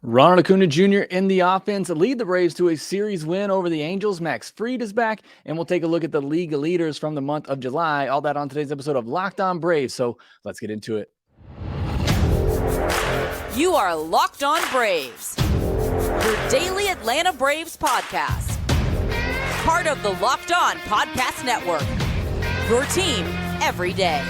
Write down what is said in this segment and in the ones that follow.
Ronald Acuna Jr. in the offense lead the Braves to a series win over the Angels. Max Fried is back, and we'll take a look at the league leaders from the month of July. All that on today's episode of Locked On Braves. So let's get into it. You are Locked On Braves, your daily Atlanta Braves podcast. Part of the Locked On Podcast Network, your team every day.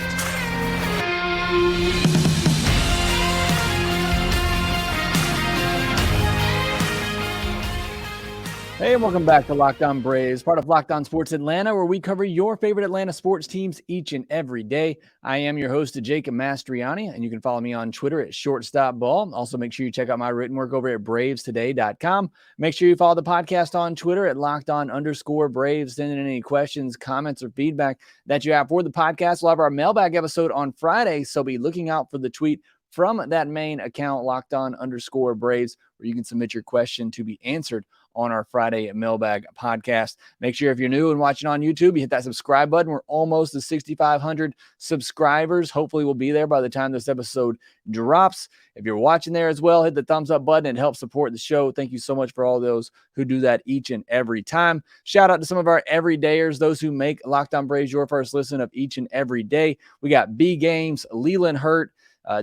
Hey, and welcome back to Locked On Braves, part of Locked On Sports Atlanta, where we cover your favorite Atlanta sports teams each and every day. I am your host, Jacob Mastriani, and you can follow me on Twitter at ShortstopBall. Also, make sure you check out my written work over at BravesToday.com. Make sure you follow the podcast on Twitter at LockedOn_Braves. Send in any questions, comments, or feedback that you have for the podcast. We'll have our mailbag episode on Friday, so be looking out for the tweet from that main account, LockedOn_Braves, where you can submit your question to be answered on our Friday mailbag podcast. Make sure if you're new and watching on YouTube, you hit that subscribe button. We're almost to 6,500 subscribers. Hopefully we'll be there by the time this episode drops. If you're watching there as well, hit the thumbs up button and help support the show. Thank you so much for all those who do that each and every time. Shout out to some of our everydayers, those who make Locked On Braves your first listen of each and every day. We got B Games, Leland Hurt,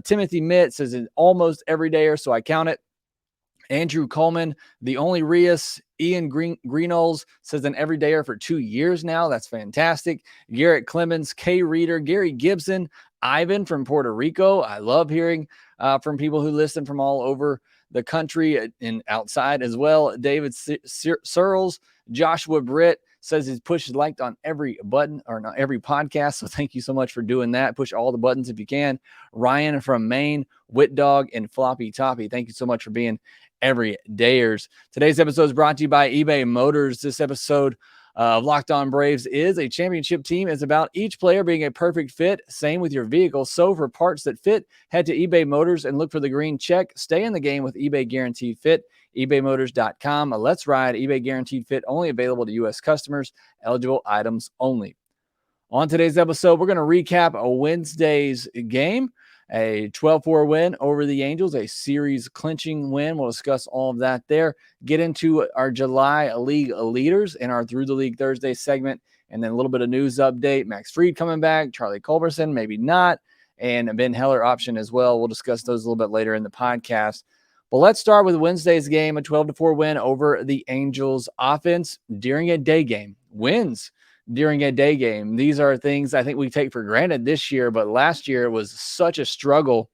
Timothy Mitz is an almost everydayer, so I count it. Andrew Coleman, the only Rios, Ian Greenolds says an everydayer for 2 years now. That's fantastic. Garrett Clemens, Kay Reeder, Gary Gibson, Ivan from Puerto Rico. I love hearing from people who listen from all over the country and outside as well. David Searles, Joshua Britt says he's pushed liked on every button or not every podcast. So thank you so much for doing that. Push all the buttons if you can. Ryan from Maine, Wit Dog, and Floppy Toppy. Thank you so much for being everydayers. Today's episode is brought to you by eBay Motors. This episode of Locked On Braves is a championship team. It's about each player being a perfect fit. Same with your vehicle. So for parts that fit, head to eBay Motors and look for the green check. Stay in the game with eBay Guaranteed Fit. ebaymotors.com. Let's ride. eBay Guaranteed Fit only available to U.S. customers. Eligible items only. On today's episode, we're going to recap a Wednesday's game. A 12-4 win over the Angels, a series clinching win. We'll discuss all of that there. Get into our July league leaders in our Through the League Thursday segment, and then a little bit of news update. Max Fried coming back, Charlie Culberson, maybe not, and a Ben Heller option as well. We'll discuss those a little bit later in the podcast. But let's start with Wednesday's game, a 12-4 win over the Angels offense during a day game. Wins during a day game. These are things I think we take for granted this year, but last year it was such a struggle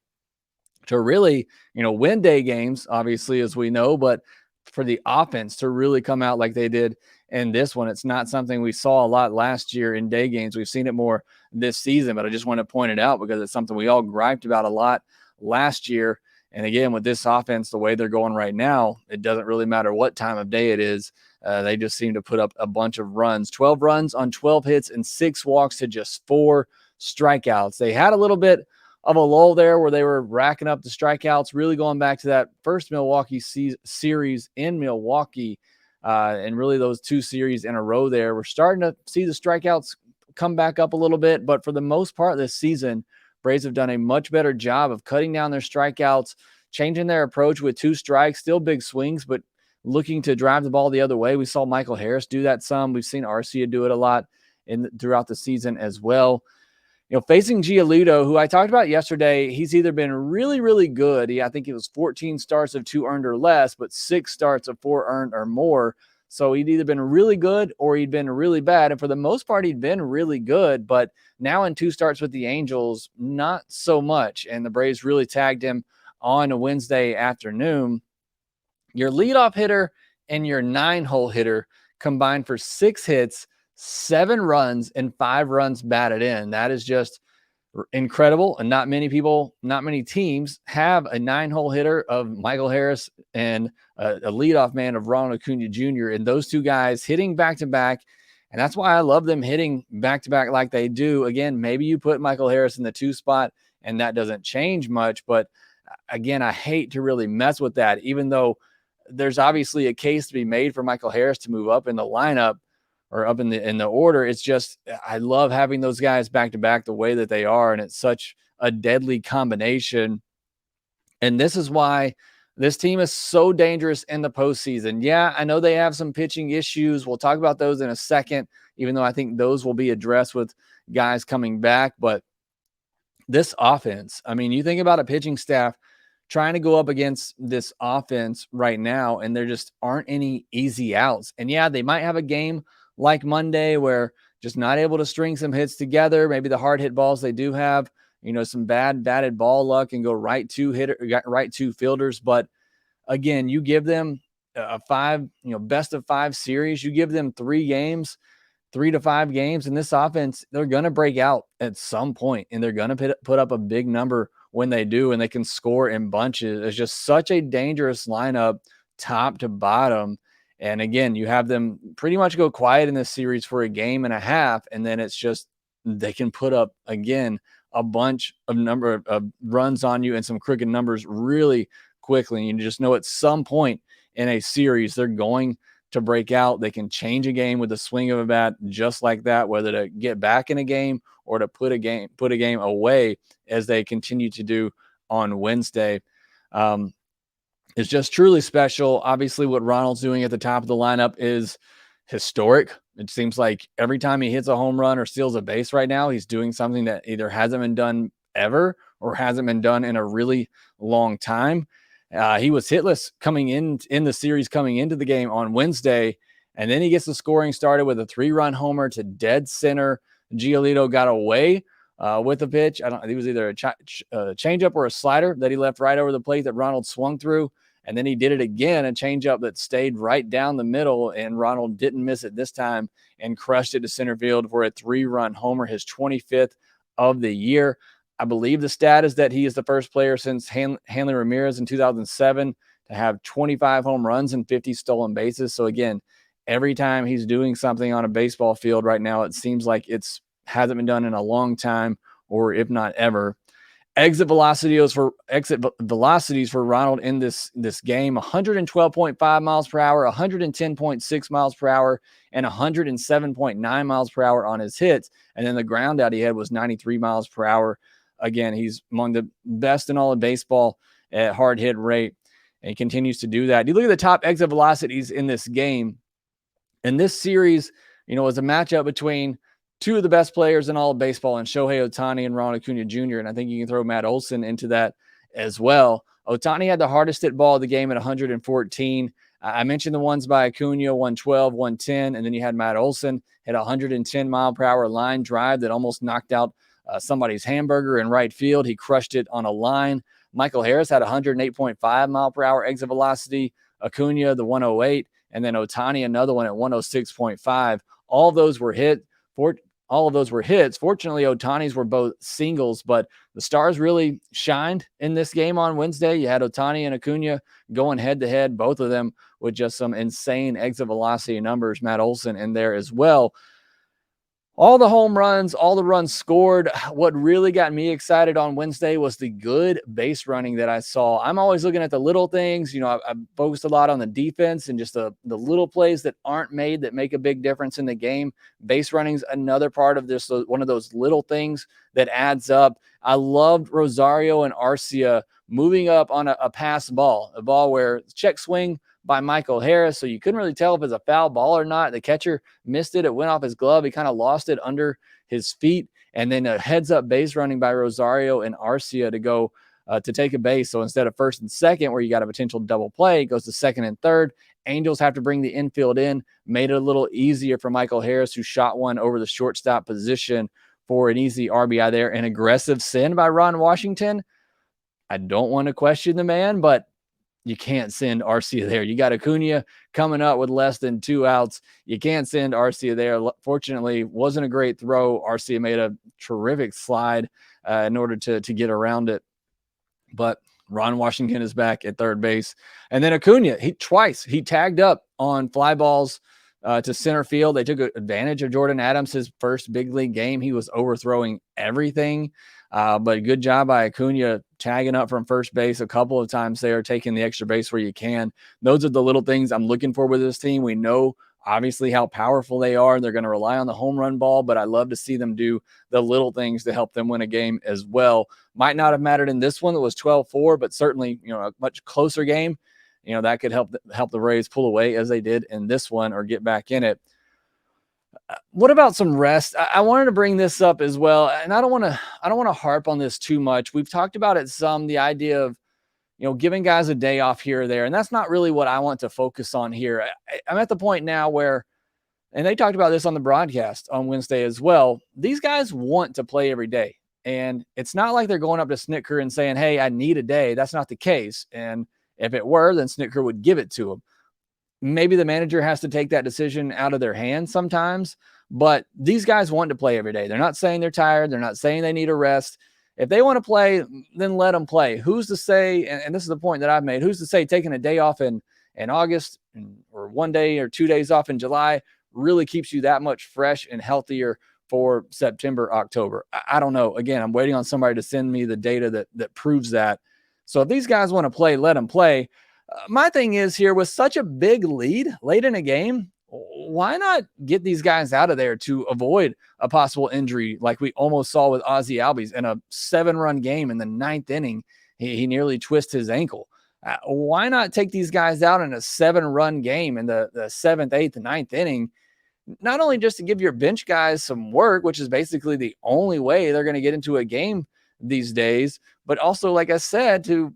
to really, win day games, obviously, as we know, but for the offense to really come out like they did in this one. It's not something we saw a lot last year in day games. We've seen it more this season, but I just want to point it out because it's something we all griped about a lot last year. And again, with this offense, the way they're going right now, it doesn't really matter what time of day it is. They just seem to put up a bunch of runs, 12 runs on 12 hits and 6 walks to just 4 strikeouts. They had a little bit of a lull there where they were racking up the strikeouts, really going back to that first Milwaukee series in Milwaukee, and really those 2 series in a row there. We're starting to see the strikeouts come back up a little bit, but for the most part this season, Braves have done a much better job of cutting down their strikeouts, changing their approach with 2 strikes, still big swings, but looking to drive the ball the other way. We saw Michael Harris do that some. We've seen Arcia do it a lot throughout the season as well. Facing Giolito, who I talked about yesterday, he's either been really, really good. I think it was 14 starts of 2 earned or less, but 6 starts of 4 earned or more. So he'd either been really good or he'd been really bad. And for the most part, he'd been really good. But now in 2 starts with the Angels, not so much. And the Braves really tagged him on a Wednesday afternoon. Your leadoff hitter and your 9-hole hitter combined for 6 hits, 7 runs, and 5 runs batted in. That is just incredible. And not many teams have a 9-hole hitter of Michael Harris and a leadoff man of Ronald Acun Jr. And those 2 guys hitting back-to-back. And that's why I love them hitting back-to-back like they do. Again, maybe you put Michael Harris in the 2 spot and that doesn't change much. But again, I hate to really mess with that, even though there's obviously a case to be made for Michael Harris to move up in the lineup or up in the order. It's just, I love having those guys back to back the way that they are. And it's such a deadly combination. And this is why This team is so dangerous in the postseason. Yeah, I know they have some pitching issues. We'll talk about those in a second, even though I think those will be addressed with guys coming back. But this offense, I mean, you think about a pitching staff trying to go up against this offense right now, and there just aren't any easy outs. And yeah, they might have a game like Monday where just not able to string some hits together. Maybe the hard hit balls they do have, some bad batted ball luck and go right to fielders. But again, you give them a best of 5 series, you give them 3 to 5 games, and this offense, they're going to break out at some point, and they're going to put up a big number when they do, and they can score in bunches. It's just such a dangerous lineup top to bottom. And again, you have them pretty much go quiet in this series for a game and a half, and then it's just they can put up, again, a bunch of number of runs on you and some crooked numbers really quickly. And you just know at some point in a series, they're going to break out. They can change a game with the swing of a bat just like that, whether to get back in a game or to put a game away, as they continue to do on Wednesday. It's just truly special. Obviously, what Ronald's doing at the top of the lineup is historic. It seems like every time he hits a home run or steals a base right now, he's doing something that either hasn't been done ever or hasn't been done in a really long time. He was hitless coming in the series, coming into the game on Wednesday, and then he gets the scoring started with a 3-run homer to dead center. Giolito got away with a pitch. I think it was either a changeup or a slider that he left right over the plate that Ronald swung through, and then he did it again, a changeup that stayed right down the middle, and Ronald didn't miss it this time and crushed it to center field for a 3-run homer, his 25th of the year. I believe the stat is that he is the first player since Hanley Ramirez in 2007 to have 25 home runs and 50 stolen bases. So again, every time he's doing something on a baseball field right now, it seems like it's hasn't been done in a long time, or if not ever. Exit velocities for Ronald in this game: 112.5 miles per hour, 110.6 miles per hour, and 107.9 miles per hour on his hits. And then the ground out he had was 93 miles per hour. Again, he's among the best in all of baseball at hard hit rate, and he continues to do that. You look at the top exit velocities in this game. In this series, was a matchup between two of the best players in all of baseball, and Shohei Ohtani and Ronald Acun, Jr. And I think you can throw Matt Olson into that as well. Ohtani had the hardest hit ball of the game at 114. I mentioned the ones by Acuna, 112, 110, and then you had Matt Olson hit a 110 mile per hour line drive that almost knocked out somebody's hamburger in right field. He crushed it on a line. Michael Harris had 108.5 mile per hour exit velocity. Acuna, the 108, and then Ohtani, another one at 106.5. All of those were hits. Fortunately, Ohtani's were both singles, but the stars really shined in this game on Wednesday. You had Ohtani and Acuna going head-to-head, both of them with just some insane exit velocity numbers. Matt Olson in there as well. All the home runs, all the runs scored. What really got me excited on Wednesday was the good base running that I saw. I'm always looking at the little things. I focused a lot on the defense and just the little plays that aren't made that make a big difference in the game. Base running's another part of this, one of those little things that adds up. I loved Rosario and Arcia moving up on a pass ball, a ball where check swing by Michael Harris, so you couldn't really tell if it's a foul ball or not. The catcher missed it. It went off his glove. He kind of lost it under his feet. And then a heads-up base running by Rosario and Arcia to go to take a base. So instead of first and second, where you got a potential double play, it goes to second and third. Angels have to bring the infield in. Made it a little easier for Michael Harris, who shot one over the shortstop position for an easy RBI there. An aggressive send by Ron Washington. I don't want to question the man, but you can't send Arcia there. You got Acuna coming up with less than 2 outs. You can't send Arcia there. Fortunately, wasn't a great throw. Arcia made a terrific slide in order to get around it. But Ron Washington is back at third base. And then Acuna, he tagged up on fly balls to center field. They took advantage of Jordan Adams, his first big league game. He was overthrowing everything. But good job by Acuna tagging up from first base a couple of times there, taking the extra base where you can. Those are the little things I'm looking for with this team. We know obviously how powerful they are. They're going to rely on the home run ball, but I love to see them do the little things to help them win a game as well. Might not have mattered in this one that was 12-4, but certainly, a much closer game. That could help the Rays pull away as they did in this one or get back in it. What about some rest? I wanted to bring this up as well, and I don't want to harp on this too much. We've talked about it some, the idea of giving guys a day off here or there, and that's not really what I want to focus on here. I'm at the point now where, and they talked about this on the broadcast on Wednesday as well, these guys want to play every day, and it's not like they're going up to Snitker and saying, "Hey, I need a day." That's not the case, and if it were, then Snitker would give it to them. Maybe the manager has to take that decision out of their hands sometimes, but these guys want to play every day. They're not saying they're tired. They're not saying they need a rest. If they want to play, then let them play. Who's to say, and this is the point that I've made, who's to say taking a day off in August or 1 day or 2 days off in July really keeps you that much fresh and healthier for September, October? I don't know. Again, I'm waiting on somebody to send me the data that proves that. So if these guys want to play, let them play. My thing is here, with such a big lead late in a game, why not get these guys out of there to avoid a possible injury like we almost saw with Ozzie Albies in a 7-run game in the 9th inning? He nearly twisted his ankle. Why not take these guys out in a 7-run game in the 7th, 8th, and 9th inning? Not only just to give your bench guys some work, which is basically the only way they're going to get into a game these days, but also, like I said, to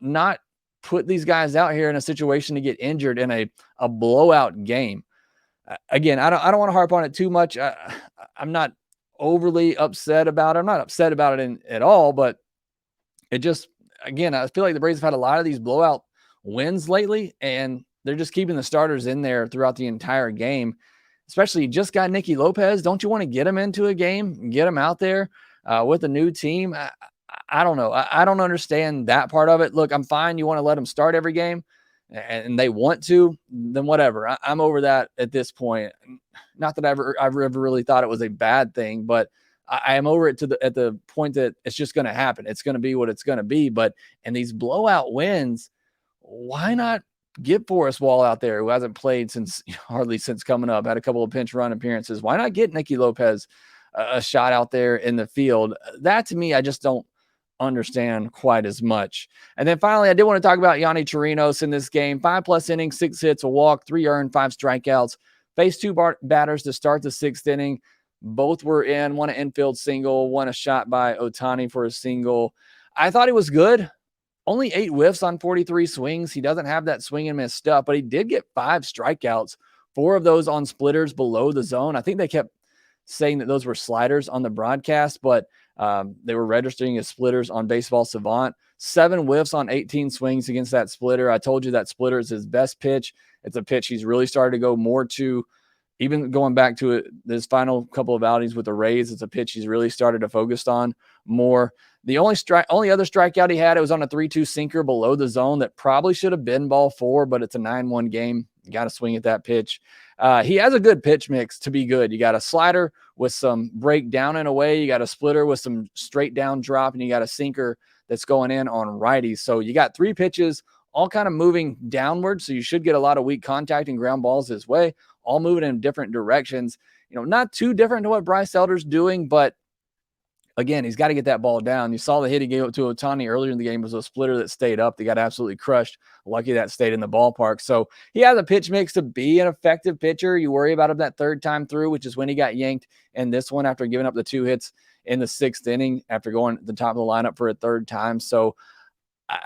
not put these guys out here in a situation to get injured in a blowout game. Again, I don't want to harp on it too much. I'm not overly upset about it. I'm not upset about it at all, but it just, again, I feel like the Braves have had a lot of these blowout wins lately, and they're just keeping the starters in there throughout the entire game. Especially, you just got Nicky Lopez. Don't you want to get him into a game and get him out there with a new team? I don't know. I don't understand that part of it. Look, I'm fine. You want to let them start every game and they want to, then whatever. I'm over that at this point. Not that I've ever really thought it was a bad thing, but I am over it at the point that it's just going to happen. It's going to be what it's going to be. But in these blowout wins, why not get Forrest Wall out there, who hasn't played hardly since coming up, had a couple of pinch run appearances? Why not get Nicky Lopez a shot out there in the field? That, to me, I just don't understand quite as much. And then finally, I did want to talk about Yonny Chirinos in this game. 5+ innings, 6 hits, a walk, 3 earned, 5 strikeouts. Faced 2 batters to start the 6th inning. Both were in. One an infield single, one a shot by Ohtani for a single. I thought he was good. Only 8 whiffs on 43 swings. He doesn't have that swing and miss stuff, but he did get 5 strikeouts, 4 of those on splitters below the zone. I think they kept saying that those were sliders on the broadcast, but they were registering as splitters on Baseball Savant. 7 whiffs on 18 swings against that splitter. I told you that splitter is his best pitch. It's a pitch he's really started to go more to. Even going back to it, this final couple of outings with the Rays, it's a pitch he's really started to focus on more. The only other strikeout he had, it was on a 3-2 sinker below the zone that probably should have been ball 4, but it's a 9-1 game. You got to swing at that pitch. He has a good pitch mix to be good. You got a slider with some break down and away. You got a splitter with some straight down drop, and you got a sinker that's going in on righties. So you got 3 pitches all kind of moving downward. So you should get a lot of weak contact and ground balls his way, all moving in different directions. Not too different to what Bryce Elder's doing, but again, he's got to get that ball down. You saw the hit he gave up to Ohtani earlier in the game was a splitter that stayed up. They got absolutely crushed. Lucky that stayed in the ballpark. So he has a pitch mix to be an effective pitcher. You worry about him that 3rd time through, which is when he got yanked in this one after giving up the 2 hits in the 6th inning after going at the top of the lineup for a 3rd time. So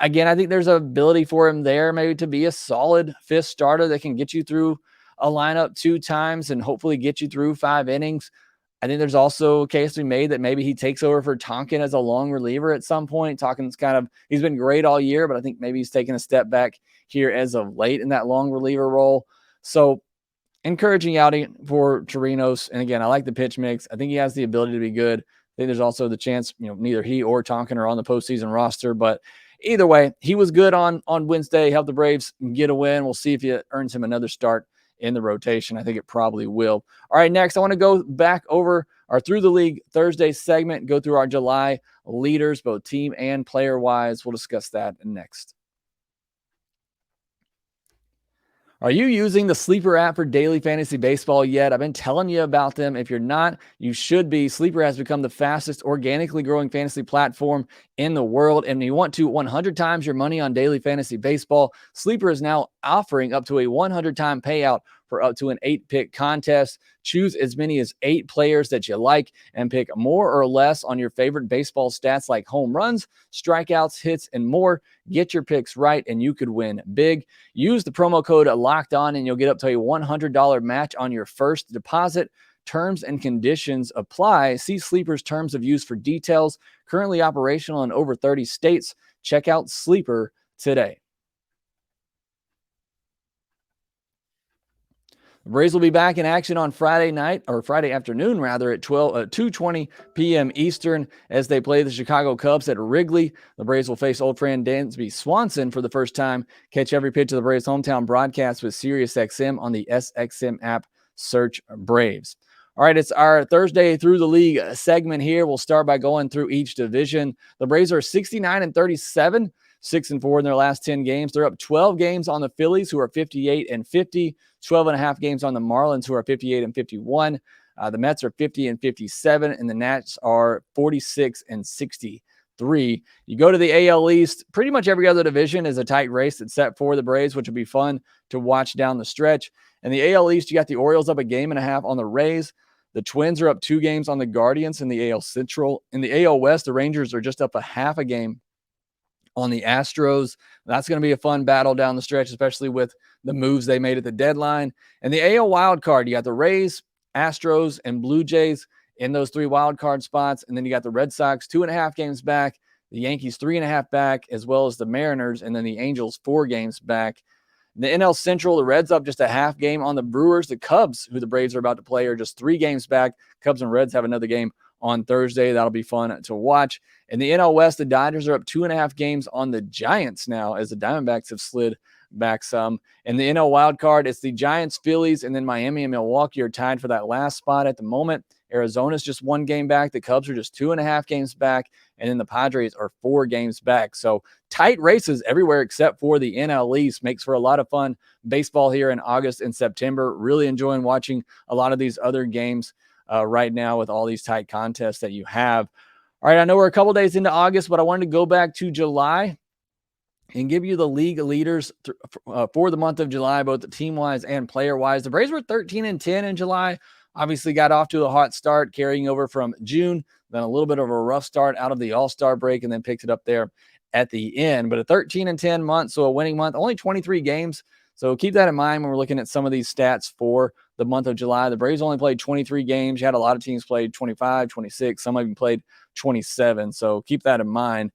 again, I think there's an ability for him there maybe to be a solid 5th starter that can get you through a lineup 2 times and hopefully get you through 5 innings. I think there's also a case to be made that maybe he takes over for Tonkin as a long reliever at some point. Tonkin's he's been great all year, but I think maybe he's taken a step back here as of late in that long reliever role. So encouraging outing for Chirinos. And again, I like the pitch mix. I think he has the ability to be good. I think there's also the chance, neither he or Tonkin are on the postseason roster, but either way, he was good on Wednesday, helped the Braves get a win. We'll see if it earns him another start in the rotation. I think it probably will. All right, next, I want to go back over our Through the League Thursday segment, go through our July leaders, both team and player-wise. We'll discuss that next. Are you using the Sleeper app for daily fantasy baseball yet? I've been telling you about them. If you're not, you should be. Sleeper has become the fastest organically growing fantasy platform in the world. And you want to 100 times your money on daily fantasy baseball, Sleeper is now offering up to a 100-time payout for up to an 8-pick contest. Choose as many as 8 players that you like and pick more or less on your favorite baseball stats like home runs, strikeouts, hits, and more. Get your picks right and you could win big. Use the promo code Locked On and you'll get up to a $100 match on your first deposit. Terms and conditions apply. See Sleeper's terms of use for details. Currently operational in over 30 states. Check out Sleeper today. The Braves will be back in action on Friday afternoon at 2:20 p.m. Eastern as they play the Chicago Cubs at Wrigley. The Braves will face old friend Dansby Swanson for the first time. Catch every pitch of the Braves' hometown broadcast with SiriusXM on the SXM app. Search Braves. All right, it's our Thursday Through the League segment here. We'll start by going through each division. The Braves are 69-37. 6-4 in their last 10 games. They're up 12 games on the Phillies, who are 58-50, 12.5 games on the Marlins, who are 58-51. The Mets are 50-57, and the Nats are 46-63. You go to the AL East, pretty much every other division is a tight race except for the Braves, which will be fun to watch down the stretch. In the AL East, you got the Orioles up 1.5 games on the Rays. The Twins are up 2 games on the Guardians in the AL Central. In the AL West, the Rangers are just up 0.5 game on the Astros. That's going to be a fun battle down the stretch, especially with the moves they made at the deadline. And the AL wild card, you got the Rays, Astros, and Blue Jays in those 3 wild card spots. And then you got the Red Sox 2.5 games back, the Yankees 3.5 back, as well as the Mariners, and then the Angels 4 games back. The NL Central, the Reds up just 0.5 game on the Brewers. The Cubs, who the Braves are about to play, are just 3 games back. Cubs and Reds have another game on Thursday. That'll be fun to watch. In the NL West, the Dodgers are up 2.5 games on the Giants now, as the Diamondbacks have slid back some. In the NL wild card, it's the Giants, Phillies, and then Miami and Milwaukee are tied for that last spot at the moment. Arizona's just 1 game back. The Cubs are just 2.5 games back. And then the Padres are 4 games back. So tight races everywhere except for the NL East. Makes for a lot of fun baseball here in August and September. Really enjoying watching a lot of these other games right now with all these tight contests that you have. All right, I know we're a couple days into August, but I wanted to go back to July and give you the league leaders for the month of July, both team-wise and player-wise. The Braves were 13-10 in July. Obviously got off to a hot start, carrying over from June, then a little bit of a rough start out of the All-Star break, and then picked it up there at the end. But a 13-10 month, so a winning month, only 23 games. So keep that in mind when we're looking at some of these stats for the month of July. The Braves only played 23 games. You had a lot of teams played 25, 26. Some even played 27. So keep that in mind.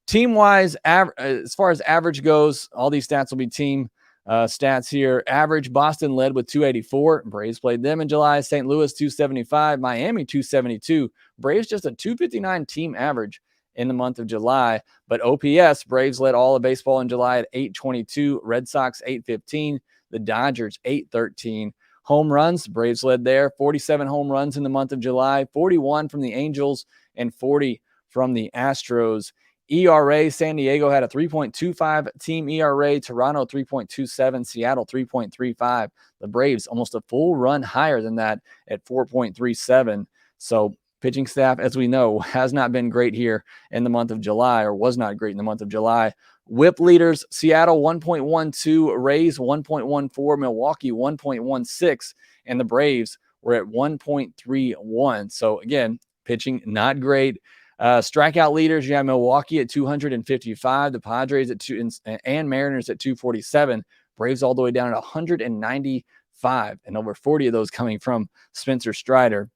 Team-wise, as far as average goes, all these stats will be team stats here. Average, Boston led with 284. Braves played them in July. St. Louis, 275. Miami, 272. Braves just a 259 team average in the month of July. But OPS, Braves led all of baseball in July at 822. Red Sox, 815. The Dodgers, 813. Home runs, Braves led there. 47 home runs in the month of July. 41 from the Angels and 40 from the Astros. ERA, San Diego had a 3.25 team ERA, Toronto 3.27, Seattle 3.35. The Braves almost a full run higher than that at 4.37. So pitching staff, as we know, has not been great here in the month of July, or was not great in the month of July. WHIP leaders, Seattle 1.12, Rays 1.14, Milwaukee 1.16, and the Braves were at 1.31. So again, pitching not great. Strikeout leaders, you have Milwaukee at 255, the Padres at 2, and Mariners at 247. Braves all the way down at 195, and over 40 of those coming from Spencer Strider.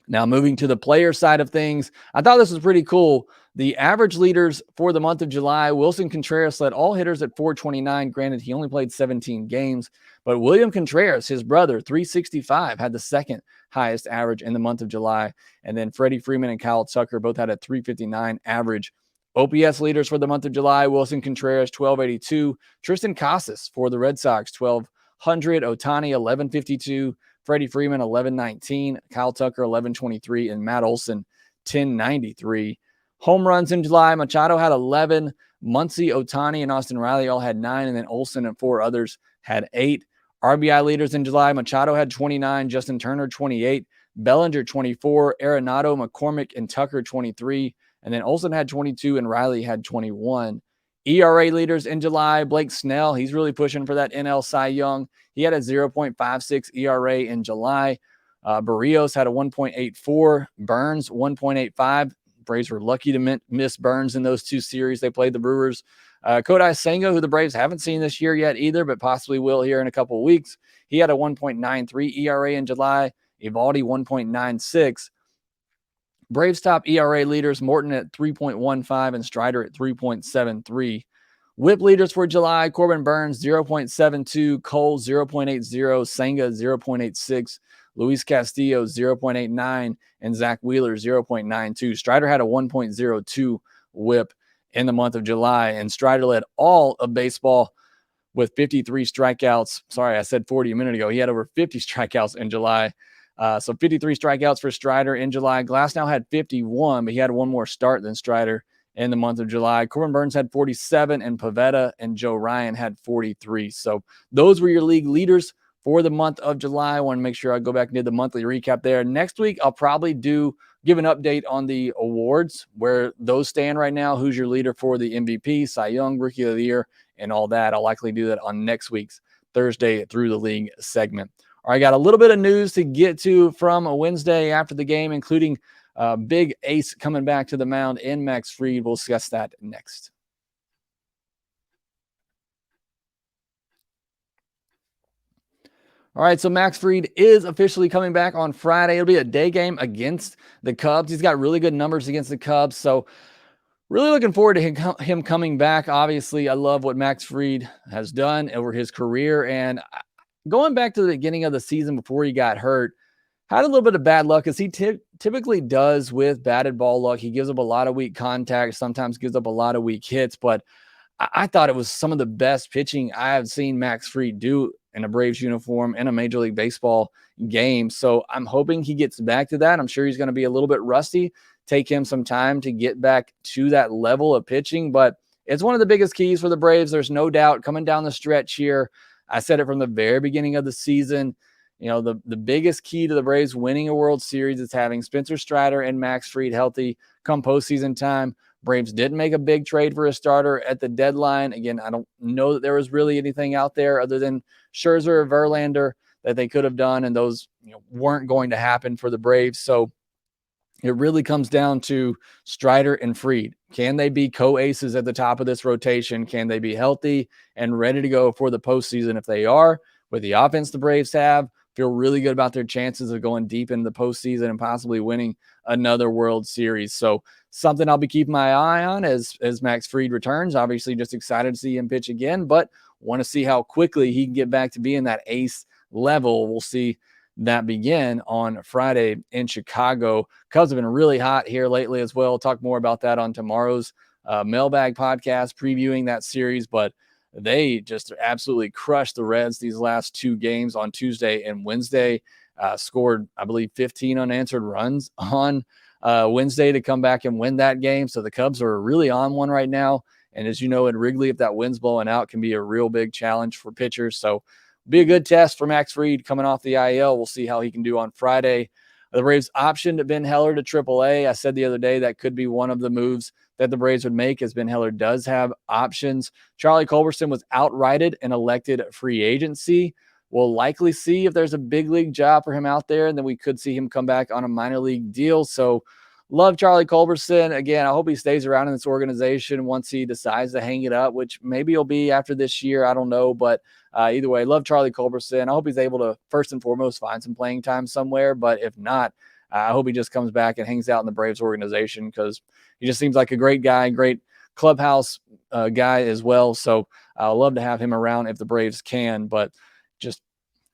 Now, moving to the player side of things, I thought this was pretty cool. The average leaders for the month of July, Wilson Contreras led all hitters at 429. Granted, he only played 17 games, but William Contreras, his brother, 365, had the second highest average in the month of July. And then Freddie Freeman and Kyle Tucker both had a 359 average. OPS leaders for the month of July, Wilson Contreras, 1282. Tristan Casas for the Red Sox, 1200. Ohtani, 1152. Freddie Freeman, 1119. Kyle Tucker, 1123. And Matt Olson, 1093. Home runs in July, Machado had 11. Muncy, Ohtani, and Austin Riley all had 9. And then Olson and 4 others had 8. RBI leaders in July, Machado had 29, Justin Turner 28, Bellinger 24, Arenado, McCormick, and Tucker 23, and then Olsen had 22 and Riley had 21. ERA leaders in July, Blake Snell, he's really pushing for that NL Cy Young. He had a 0.56 ERA in July. Barrios had a 1.84, Burns 1.85. Braves were lucky to miss Burns in those 2 series. They played the Brewers. Kodai Senga, who the Braves haven't seen this year yet either, but possibly will here in a couple of weeks. He had a 1.93 ERA in July. Evaldi 1.96. Braves top ERA leaders, Morton at 3.15 and Strider at 3.73. WHIP leaders for July, Corbin Burns 0.72, Cole 0.80, Senga 0.86, Luis Castillo 0.89, and Zach Wheeler 0.92. Strider had a 1.02 WHIP in the month of July, and Strider led all of baseball with 53 strikeouts. Sorry, I said 40 a minute ago. He had over 50 strikeouts in July. So 53 strikeouts for Strider in July. Glasnow had 51, but he had one more start than Strider in the month of July. Corbin Burns had 47, and Pavetta and Joe Ryan had 43. So those were your league leaders for the month of July. I want to make sure I go back and do the monthly recap there. Next week, I'll probably give an update on the awards, where those stand right now, who's your leader for the MVP, Cy Young, Rookie of the Year, and all that. I'll likely do that on next week's Thursday Through the League segment. All right, got a little bit of news to get to from a Wednesday after the game, including big ace coming back to the mound in Max Fried. We'll discuss that next. All right, so Max Fried is officially coming back on Friday. It'll be a day game against the Cubs. He's got really good numbers against the Cubs, so really looking forward to him coming back. Obviously, I love what Max Fried has done over his career, and going back to the beginning of the season before he got hurt, had a little bit of bad luck, as he typically does with batted ball luck. He gives up a lot of weak contact, sometimes gives up a lot of weak hits, but I thought it was some of the best pitching I have seen Max Fried do in a Braves uniform in a Major League Baseball game. So I'm hoping he gets back to that. I'm sure he's going to be a little bit rusty. Take him some time to get back to that level of pitching, but it's one of the biggest keys for the Braves. There's no doubt coming down the stretch here. I said it from the very beginning of the season. You know, the biggest key to the Braves winning a World Series is having Spencer Strider and Max Fried healthy come postseason time. Braves didn't make a big trade for a starter at the deadline. Again, I don't know that there was really anything out there other than Scherzer or Verlander that they could have done, and those weren't going to happen for the Braves. So it really comes down to Strider and Fried. Can they be co-aces at the top of this rotation? Can they be healthy and ready to go for the postseason? If they are, with the offense the Braves have, feel really good about their chances of going deep into the postseason and possibly winning another World Series. So something I'll be keeping my eye on as Max Fried returns. Obviously, just excited to see him pitch again, but want to see how quickly he can get back to being that ace level. We'll see that begin on Friday in Chicago. Cubs have been really hot here lately as well. We'll talk more about that on tomorrow's Mailbag podcast, previewing that series, but they just absolutely crushed the Reds these last 2 games on Tuesday and Wednesday. Scored, I believe, 15 unanswered runs on Wednesday to come back and win that game. So the Cubs are really on one right now. And as you know, in Wrigley, if that wind's blowing out, can be a real big challenge for pitchers. So be a good test for Max Fried coming off the IL. We'll see how he can do on Friday. The Braves optioned Ben Heller to AAA. I said the other day that could be one of the moves that the Braves would make, as Ben Heller does have options. Charlie Culberson was outrighted and elected free agency. We'll likely see if there's a big league job for him out there, and then we could see him come back on a minor league deal. So love Charlie Culberson. Again, I hope he stays around in this organization once he decides to hang it up, which maybe he'll be after this year. I don't know, but either way, love Charlie Culberson. I hope he's able to, first and foremost, find some playing time somewhere, but if not, I hope he just comes back and hangs out in the Braves organization, because he just seems like a great guy, great clubhouse guy as well. So I'll love to have him around if the Braves can, but just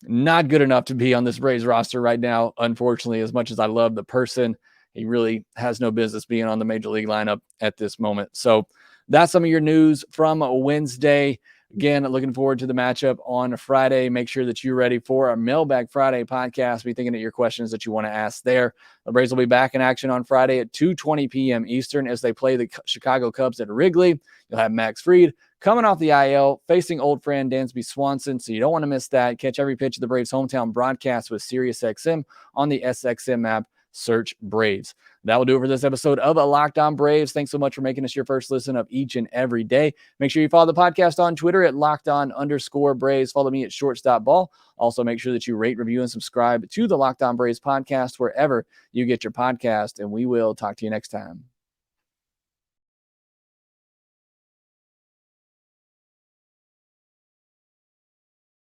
not good enough to be on this Braves roster right now. Unfortunately, as much as I love the person, he really has no business being on the Major League lineup at this moment. So that's some of your news from Wednesday. Again, looking forward to the matchup on Friday. Make sure that you're ready for our Mailbag Friday podcast. Be thinking of your questions that you want to ask there. The Braves will be back in action on Friday at 2:20 p.m. Eastern as they play the Chicago Cubs at Wrigley. You'll have Max Fried, coming off the IL, facing old friend Dansby Swanson, so you don't want to miss that. Catch every pitch of the Braves' hometown broadcast with SiriusXM on the SXM app. Search Braves. That will do it for this episode of Locked On Braves. Thanks so much for making us your first listen of each and every day. Make sure you follow the podcast on Twitter at LockedOn_Braves. Follow me at ShortstopBall. Also, make sure that you rate, review, and subscribe to the Locked On Braves podcast wherever you get your podcast, and we will talk to you next time.